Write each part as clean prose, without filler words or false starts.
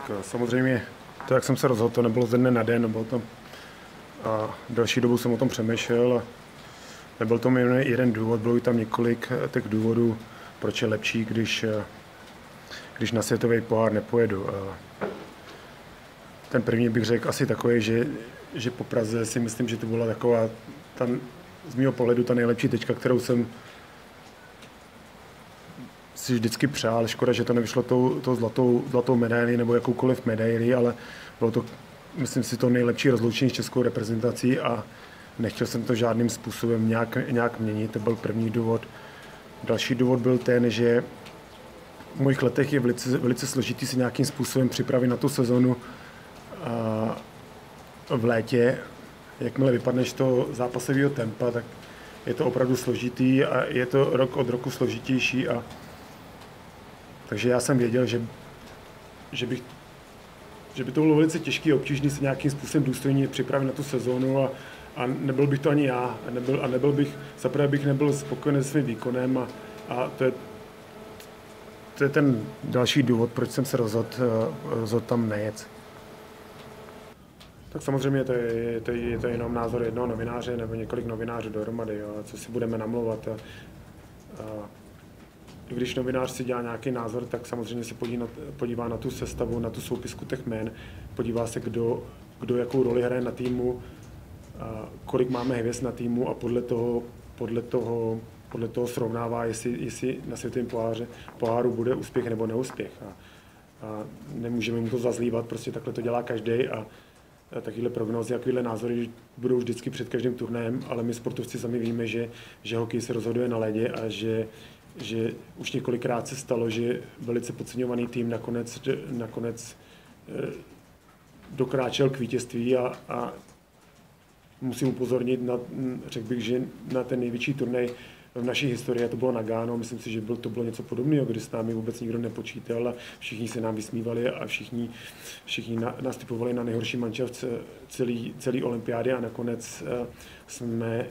Tak samozřejmě to, jak jsem se rozhodl, to nebylo ze dne na den, bylo to další dobu jsem o tom přemýšlel a nebyl to jen jeden důvod, bylo tam několik těch důvodů, proč je lepší, když na světový pohár nepojedu. Ten první bych řekl asi takový, že po Praze si myslím, že to byla taková, z mého pohledu ta nejlepší tečka, kterou jsem si vždycky přál. Škoda, že to nevyšlo tou zlatou medaili nebo jakoukoliv medaili, ale bylo to, myslím si, to nejlepší rozloučení s českou reprezentací a nechtěl jsem to žádným způsobem nějak měnit. To byl první důvod. Další důvod byl ten, že v mojich letech je velice složitý si nějakým způsobem připravit na tu sezonu v létě. Jakmile vypadneš z toho zápasového tempa, tak je to opravdu složitý a je to rok od roku složitější. Takže já jsem věděl, že by to bylo velice těžké a obtížné se nějakým způsobem důstojně připravit na tu sezónu a nebyl bych to ani já. Zaprvé bych nebyl spokojený se svým výkonem a to je ten další důvod, proč jsem se rozhodl tam nejet. Tak samozřejmě to je jenom názor jednoho novináře nebo několik novinářů dohromady, jo, co si budeme namlouvat. Když novinář si dělá nějaký názor, tak samozřejmě se podívá na tu sestavu, na tu soupisku těch jmen, podívá se, kdo jakou roli hraje na týmu, kolik máme hvězd na týmu a podle toho srovnává, jestli na světovém poháru bude úspěch nebo neúspěch. A nemůžeme mu to zazlívat, prostě takhle to dělá každý a takovéhle prognózy, takovéhle názory budou vždycky před každým turnajem, ale my sportovci sami víme, že hokej se rozhoduje na ledě a že už několikrát se stalo, že velice podceňovaný tým nakonec dokráčel k vítězství a musím upozornit, řekl bych, že na ten největší turnaj v naší historii, to bylo Nagano, myslím si, že to bylo něco podobného, kdy s námi vůbec nikdo nepočítal a všichni se nám vysmívali a všichni nás typovali na nejhorší manšaft celý olympiády a nakonec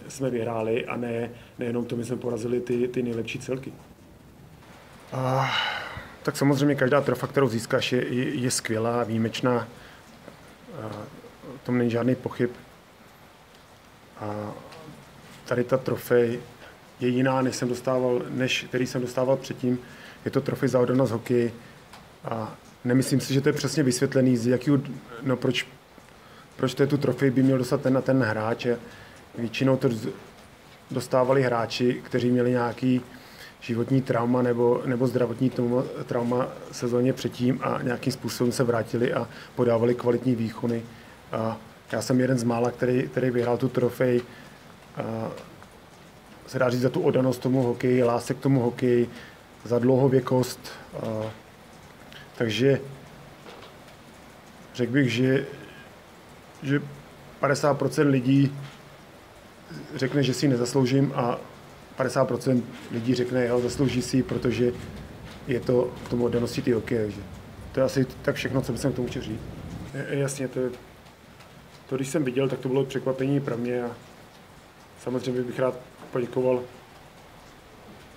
jsme vyhráli a nejenom to, my jsme porazili ty nejlepší celky. Tak samozřejmě každá trofa, kterou získáš, je skvělá, výjimečná, o tom není žádný pochyb. A tady ta trofej je jiná, než který jsem dostával předtím. Je to trofej za oddanost hokeji a nemyslím si, že to je přesně vysvětlený, proč tu trofej by měl dostat ten hráč. Většinou to dostávali hráči, kteří měli nějaký životní trauma nebo zdravotní trauma sezóně předtím a nějakým způsobem se vrátili a podávali kvalitní výkony. Já jsem jeden z mála, který vyhrál tu trofej. Se dá říct za tu oddanost tomu hokeji, lásek k tomu hokeji, za dlouhověkost. Takže řekl bych, že 50% lidí řekne, že si ji nezasloužím a 50% lidí řekne, jo, zaslouží si ji, protože je to k tomu oddanosti ty hokeje. To je asi tak všechno, co bych k tomu chtěl říct. Jasně, to když jsem viděl, tak to bylo překvapení pro mě a samozřejmě bych rád poděkoval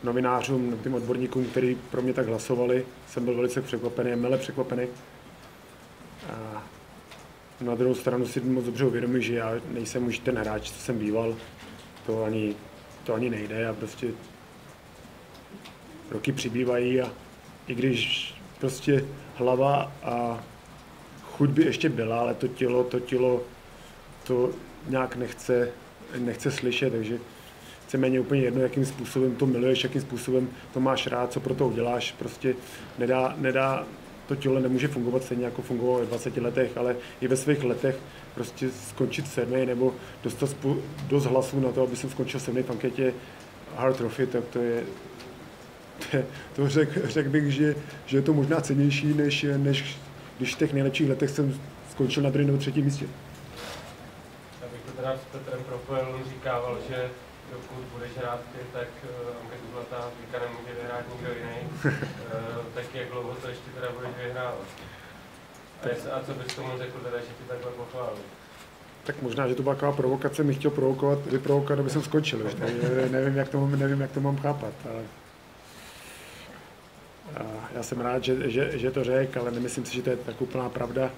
novinářům, těm odborníkům, kteří pro mě tak hlasovali. Jsem byl velice překvapený, mile překvapený. A na druhou stranu si moc dobře uvědomím, že já nejsem už ten hráč, co jsem býval. To ani nejde a prostě roky přibývají a i když prostě hlava a chuť by ještě byla, ale to tělo to nějak nechce slyšet, takže víceméně úplně jedno, jakým způsobem to miluješ, jakým způsobem to máš rád, co pro to uděláš, prostě nedá to tělo nemůže fungovat stejně jako fungovalo v 20 letech, ale i ve svých letech prostě skončit 7. nebo dostat dost hlasů na to, aby jsem skončil 7. v anketě Hart Trophy, tak to řekl bych, že je to možná cennější, než když v těch nejlepších letech jsem skončil na 2. nebo 3. místě. Já bych to teda s Petrem propojil, on říkával, že dokud budeš hrát ty, tak anketu zlatá víka nemůže vyhrát nikdo jiný. Tak jak dlouho to ještě teda budeš vyhrávat? A co bys tomu řekl teda, že ti takhle pochválil? Tak možná, že to byla taková provokace, mich chtěl vyprovokovat, aby jsem skončil. Nevím, jak to mám chápat. Ale Já jsem rád, že to řekl, ale nemyslím si, že to je tak úplná pravda.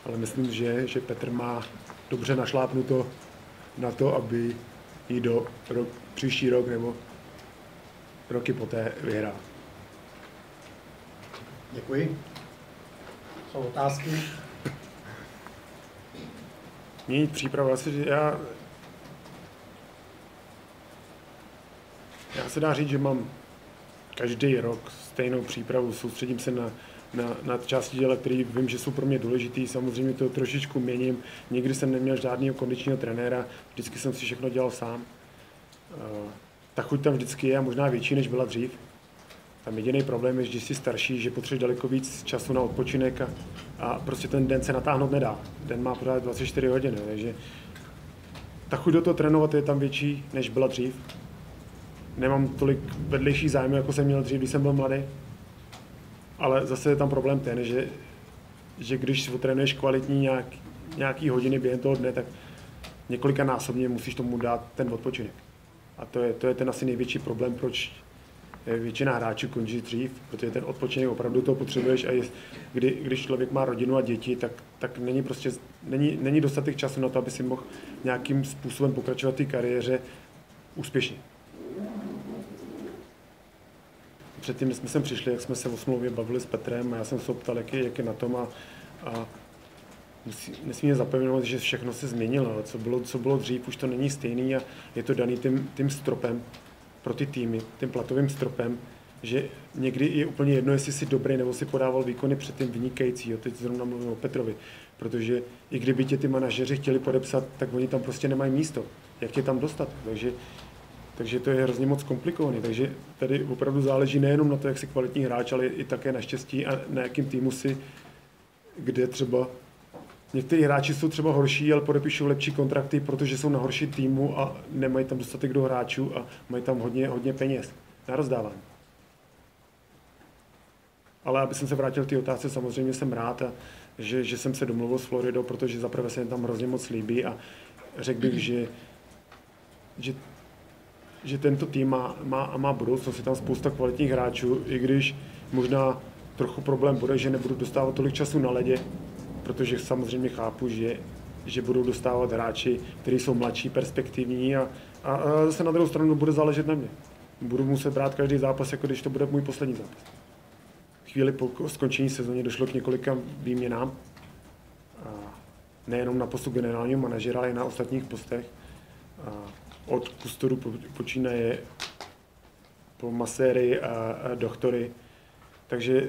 Ale myslím, že Petr má dobře našlápnuto na to, aby jí příští rok nebo roky poté vyhrál. Děkuji. Jsou otázky? Měnit přípravu. Já se dá říct, že mám každý rok stejnou přípravu. Soustředím se na části těla, které vím, že jsou pro mě důležitý. Samozřejmě to trošičku měním. Nikdy jsem neměl žádného kondičního trenéra, vždycky jsem si všechno dělal sám. Ta chuť tam vždycky je, možná větší, než byla dřív. Tam jediný problém je, že jsi starší, že potřebuješ daleko víc času na odpočinek a prostě ten den se natáhnout nedá. Den má pořád 24 hodin, takže ta chuť do toho trénovat je tam větší, než byla dřív. Nemám tolik vedlejší zájmu, jako jsem měl dřív, když jsem byl mladý. Ale zase je tam problém ten, že když trénuješ kvalitní nějaký hodiny během toho dne, tak několikanásobně musíš tomu dát ten odpočinek. A to je ten asi největší problém, proč většina hráčů končí dřív, protože ten odpočinek opravdu to potřebuješ a když člověk má rodinu a děti, tak není dostatek času na to, aby si mohl nějakým způsobem pokračovat v té kariéře úspěšně. Předtím, než jsme sem přišli, jak jsme se o smlouvě bavili s Petrem a já jsem se optal, jak je na tom a nesmíme zapomenout, že všechno se změnilo. Co bylo dřív, už to není stejný a je to daný tím stropem pro ty týmy, tím platovým stropem, že někdy je úplně jedno, jestli jsi dobrý nebo si podával výkony předtím vynikající. Jo. Teď zrovna mluvím o Petrovi, protože i kdyby tě ty manažeři chtěli podepsat, tak oni tam prostě nemají místo. Jak tě tam dostat? Takže to je hrozně moc komplikovaný. Takže tady opravdu záleží nejenom na to, jak jsi kvalitní hráč, ale i také na štěstí a na jakým týmu si, kde třeba někteří hráči jsou třeba horší, ale podepíšou lepší kontrakty, protože jsou na horší týmu a nemají tam dostatek do hráčů a mají tam hodně peněz na rozdávání. Ale aby jsem se vrátil k té otázce, samozřejmě jsem rád, že jsem se domluvil s Floridou, protože zaprvé se jim tam hrozně moc líbí a řekl bych, že tento tým má budoucnost, je tam spousta kvalitních hráčů, i když možná trochu problém bude, že nebudu dostávat tolik času na ledě, protože samozřejmě chápu, že budou dostávat hráči, kteří jsou mladší, perspektivní a zase na druhou stranu bude záležet na mě. Budu muset brát každý zápas, jako když to bude můj poslední zápas. Chvíli po skončení sezóny došlo k několika výměnám, nejenom na postu generálního manažera, ale i na ostatních postech. Od kustoru počínaje po maséry a doktory. Takže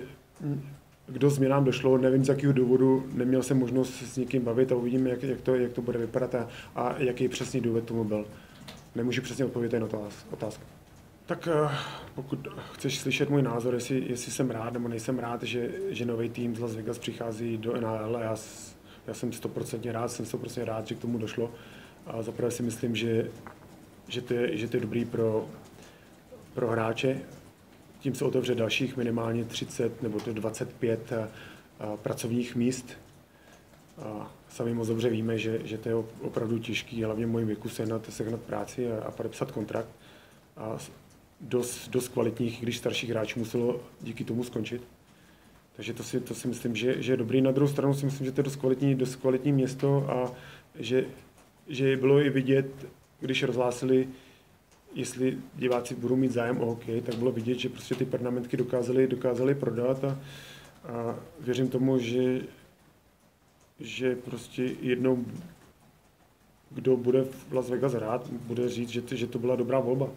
kdo změnám došlo, nevím z jakého důvodu, neměl jsem možnost s někým bavit a uvidíme, jak to bude vypadat a jaký přesný důvod tomu byl. Nemůžu přesně odpovědět na to otázku. Tak pokud chceš slyšet můj názor, jestli jsem rád nebo nejsem rád, že nový tým z Las Vegas přichází do NHL, já jsem 100% rád, že k tomu došlo. A zaprvé si myslím, že to je dobrý pro hráče. Tím se otevře dalších minimálně 30 nebo 25 pracovních míst. Sami moc dobře víme, že to je opravdu těžký, hlavně v mojím věku sehnat práci a podepsat kontrakt. A dost kvalitních, když starších hráčů muselo díky tomu skončit. Takže to si myslím, že je dobrý. Na druhou stranu si myslím, že to je dost kvalitní město a že bylo i vidět, když rozhlásili, jestli diváci budou mít zájem o hokej, tak bylo vidět, že prostě ty pernamentky dokázali prodat a věřím tomu, že prostě jednou, kdo bude v Las Vegas hrát, bude říct, že to byla dobrá volba.